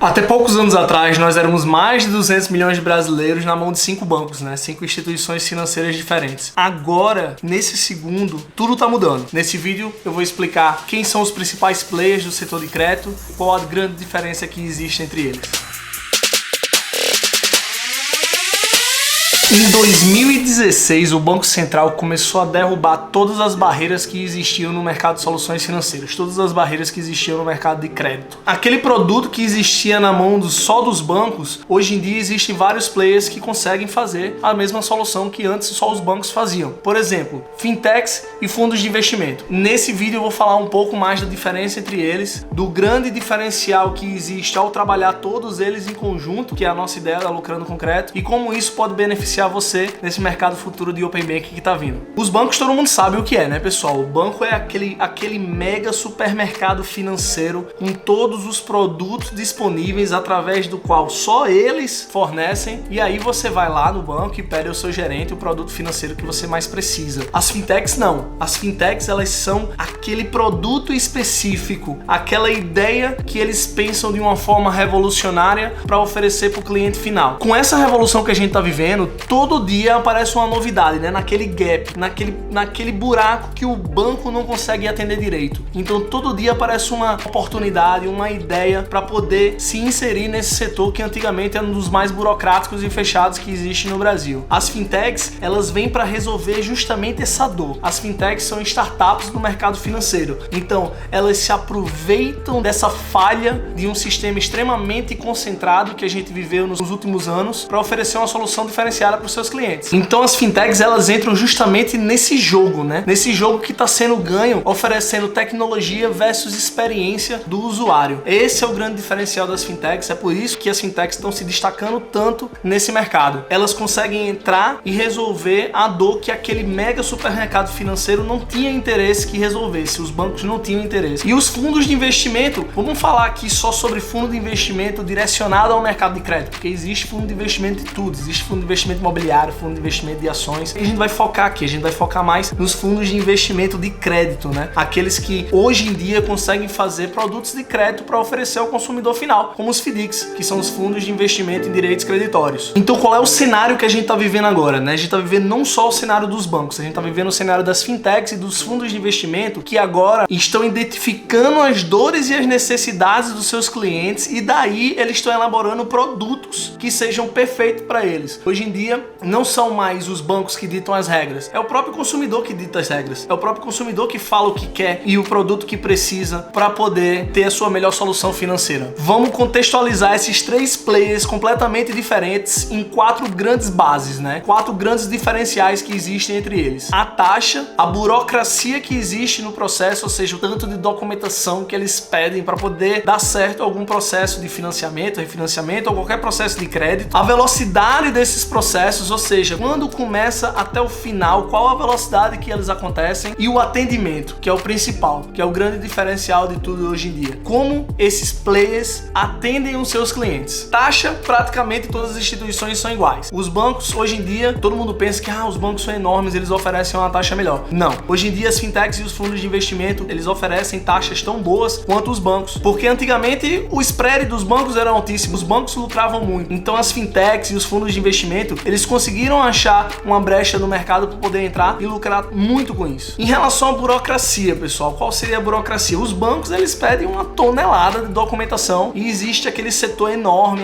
Até poucos anos atrás, nós éramos mais de 200 milhões de brasileiros na mão de 5 bancos, né? 5 instituições financeiras diferentes. Agora, nesse segundo, tudo tá mudando. Nesse vídeo, eu vou explicar quem são os principais players do setor de crédito, qual a grande diferença que existe entre eles. Em 2016, o Banco Central começou a derrubar todas as barreiras que existiam no mercado de soluções financeiras, todas as barreiras que existiam no mercado de crédito. Aquele produto que existia na mão só dos bancos, hoje em dia existem vários players que conseguem fazer a mesma solução que antes só os bancos faziam. Por exemplo, fintechs e fundos de investimento. Nesse vídeo eu vou falar um pouco mais da diferença entre eles, do grande diferencial que existe ao trabalhar todos eles em conjunto, que é a nossa ideia da Lucrando com Crédito, e como isso pode beneficiar você nesse mercado futuro de Open Banking que tá vindo. Os bancos todo mundo sabe o que é, né, pessoal? O banco é aquele mega supermercado financeiro com todos os produtos disponíveis através do qual só eles fornecem, e aí você vai lá no banco e pede ao seu gerente o produto financeiro que você mais precisa. As fintechs não. As fintechs, elas são aquele produto específico, aquela ideia que eles pensam de uma forma revolucionária para oferecer para o cliente final. Com essa revolução que a gente tá vivendo, todo dia aparece uma novidade, né? Naquele gap, naquele buraco que o banco não consegue atender direito. Então todo dia aparece uma oportunidade, uma ideia para poder se inserir nesse setor que antigamente era um dos mais burocráticos e fechados que existe no Brasil. As fintechs, elas vêm para resolver justamente essa dor. As fintechs são startups no mercado financeiro. Então elas se aproveitam dessa falha de um sistema extremamente concentrado que a gente viveu nos últimos anos para oferecer uma solução diferenciada para os seus clientes. Então as fintechs, elas entram justamente nesse jogo, né? Nesse jogo que está sendo ganho, oferecendo tecnologia versus experiência do usuário. Esse é o grande diferencial das fintechs, é por isso que as fintechs estão se destacando tanto nesse mercado. Elas conseguem entrar e resolver a dor que aquele mega supermercado financeiro não tinha interesse que resolvesse, os bancos não tinham interesse. E os fundos de investimento, vamos falar aqui só sobre fundo de investimento direcionado ao mercado de crédito, porque existe fundo de investimento de tudo, existe fundo de investimento imobiliário, fundo de investimento de ações. E a gente vai focar aqui, a gente vai focar mais nos fundos de investimento de crédito, né? Aqueles que hoje em dia conseguem fazer produtos de crédito para oferecer ao consumidor final, como os FDICs, que são os fundos de investimento em direitos creditórios. Então qual é o cenário que a gente está vivendo agora, né? A gente está vivendo não só o cenário dos bancos, a gente está vivendo o cenário das fintechs e dos fundos de investimento que agora estão identificando as dores e as necessidades dos seus clientes e daí eles estão elaborando produtos que sejam perfeitos para eles. Hoje em dia, não são mais os bancos que ditam as regras, é o próprio consumidor que dita as regras, é o próprio consumidor que fala o que quer e o produto que precisa para poder ter a sua melhor solução financeira. Vamos contextualizar esses três players completamente diferentes em 4 grandes bases, né? 4 grandes diferenciais que existem entre eles. A taxa, a burocracia que existe no processo, ou seja, o tanto de documentação que eles pedem para poder dar certo algum processo de financiamento, refinanciamento ou qualquer processo de crédito. A velocidade desses processos, ou seja, quando começa até o final, qual a velocidade que eles acontecem, e o atendimento, que é o principal, que é o grande diferencial de tudo hoje em dia. Como esses players atendem os seus clientes. Taxa, praticamente todas as instituições são iguais. Os bancos, hoje em dia, todo mundo pensa que os bancos são enormes, eles oferecem uma taxa melhor. Não. Hoje em dia, as fintechs e os fundos de investimento, eles oferecem taxas tão boas quanto os bancos. Porque antigamente, o spread dos bancos era altíssimo, os bancos lucravam muito. Então, as fintechs e os fundos de investimento, eles conseguiram achar uma brecha no mercado para poder entrar e lucrar muito com isso. Em relação à burocracia, pessoal, qual seria a burocracia? Os bancos, eles pedem uma tonelada de documentação e existe aquele setor enorme,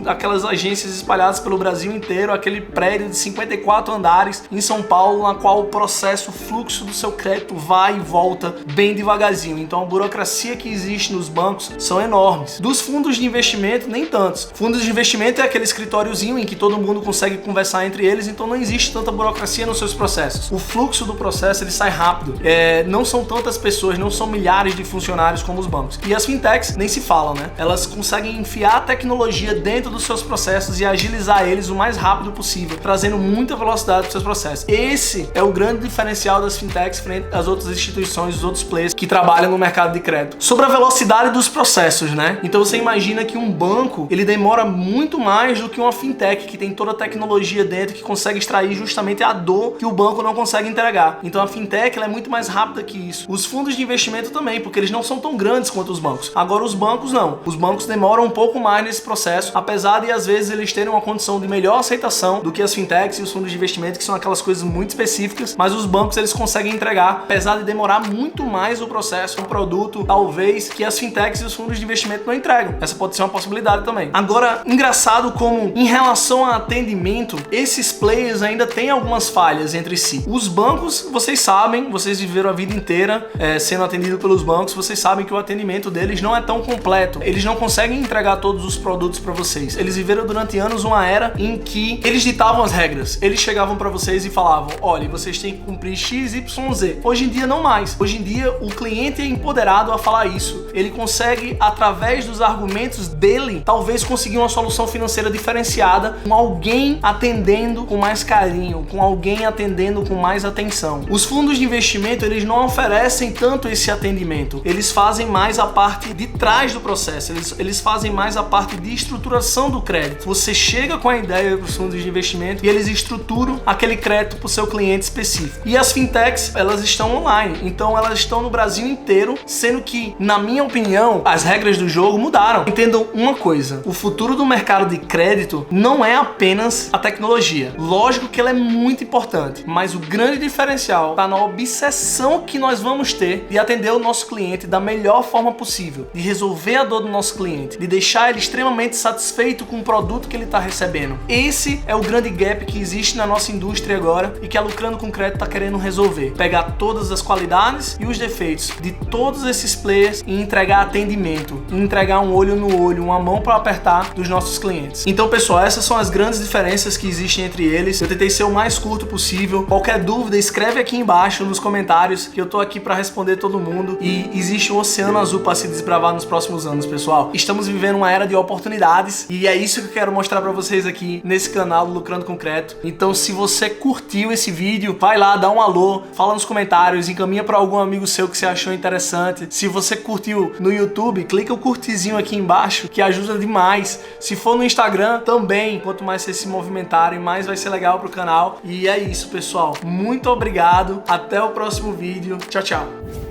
aquelas agências espalhadas pelo Brasil inteiro, aquele prédio de 54 andares em São Paulo, na qual o processo, o fluxo do seu crédito vai e volta bem devagarzinho. Então a burocracia que existe nos bancos são enormes. Dos fundos de investimento, nem tantos. Fundos de investimento é aquele escritóriozinho em que todo mundo consegue conversar entre eles, então não existe tanta burocracia nos seus processos. O fluxo do processo, ele sai rápido. Não são tantas pessoas, não são milhares de funcionários como os bancos. E as fintechs nem se falam, né? Elas conseguem enfiar a tecnologia dentro dos seus processos e agilizar eles o mais rápido possível, trazendo muita velocidade para os seus processos. Esse é o grande diferencial das fintechs frente às outras instituições, os outros players que trabalham no mercado de crédito. Sobre a velocidade dos processos, né? Então você imagina que um banco, ele demora muito mais do que uma fintech que tem toda a tecnologia tecnologia dentro que consegue extrair justamente a dor que o banco não consegue entregar. Então a fintech ela é muito mais rápida que isso. Os fundos de investimento também, porque eles não são tão grandes quanto os bancos. Agora os bancos não. Os bancos demoram um pouco mais nesse processo, apesar de às vezes eles terem uma condição de melhor aceitação do que as fintechs e os fundos de investimento, que são aquelas coisas muito específicas, mas os bancos eles conseguem entregar, apesar de demorar muito mais o processo, um produto talvez que as fintechs e os fundos de investimento não entregam. Essa pode ser uma possibilidade também. Agora, engraçado como em relação a atendimento, esses players ainda têm algumas falhas entre si. Os bancos, vocês sabem, vocês viveram a vida inteira sendo atendido pelos bancos, vocês sabem que o atendimento deles não é tão completo. Eles não conseguem entregar todos os produtos para vocês. Eles viveram durante anos uma era em que eles ditavam as regras. Eles chegavam para vocês e falavam: olha, vocês têm que cumprir X, Y, Z. Hoje em dia não mais. Hoje em dia o cliente é empoderado a falar isso. Ele consegue, através dos argumentos dele, talvez conseguir uma solução financeira diferenciada, com alguém atendendo com mais carinho, com alguém atendendo com mais atenção. Os fundos de investimento, eles não oferecem tanto esse atendimento. Eles fazem mais a parte de trás do processo. Eles fazem mais a parte de estruturação do crédito. Você chega com a ideia para os fundos de investimento e eles estruturam aquele crédito para o seu cliente específico. E as fintechs, elas estão online. Então elas estão no Brasil inteiro, sendo que, na minha opinião, as regras do jogo mudaram. Entendam uma coisa: o futuro do mercado de crédito não é apenas a tecnologia. Lógico que ela é muito importante, mas o grande diferencial está na obsessão que nós vamos ter de atender o nosso cliente da melhor forma possível, de resolver a dor do nosso cliente, de deixar ele extremamente satisfeito com o produto que ele está recebendo. Esse é o grande gap que existe na nossa indústria agora e que a Lucrando com Crédito está querendo resolver. Pegar todas as qualidades e os defeitos de todos esses players e entregar atendimento, e entregar um olho no olho, uma mão para apertar dos nossos clientes. Então, pessoal, essas são as grandes diferenças que existem entre eles. Eu tentei ser o mais curto possível. Qualquer dúvida, escreve aqui embaixo nos comentários que eu tô aqui para responder todo mundo. E existe um oceano azul para se desbravar nos próximos anos, pessoal. Estamos vivendo uma era de oportunidades e é isso que eu quero mostrar para vocês aqui nesse canal do Lucrando com Crédito. Então, se você curtiu esse vídeo, vai lá, dá um alô, fala nos comentários, encaminha para algum amigo seu que você achou interessante. Se você curtiu no YouTube, clica o curtizinho aqui embaixo, que ajuda demais. Se for no Instagram, também. Quanto mais vocês se movimentarem, mais vai ser legal pro canal. E é isso, pessoal. Muito obrigado. Até o próximo vídeo. Tchau, tchau.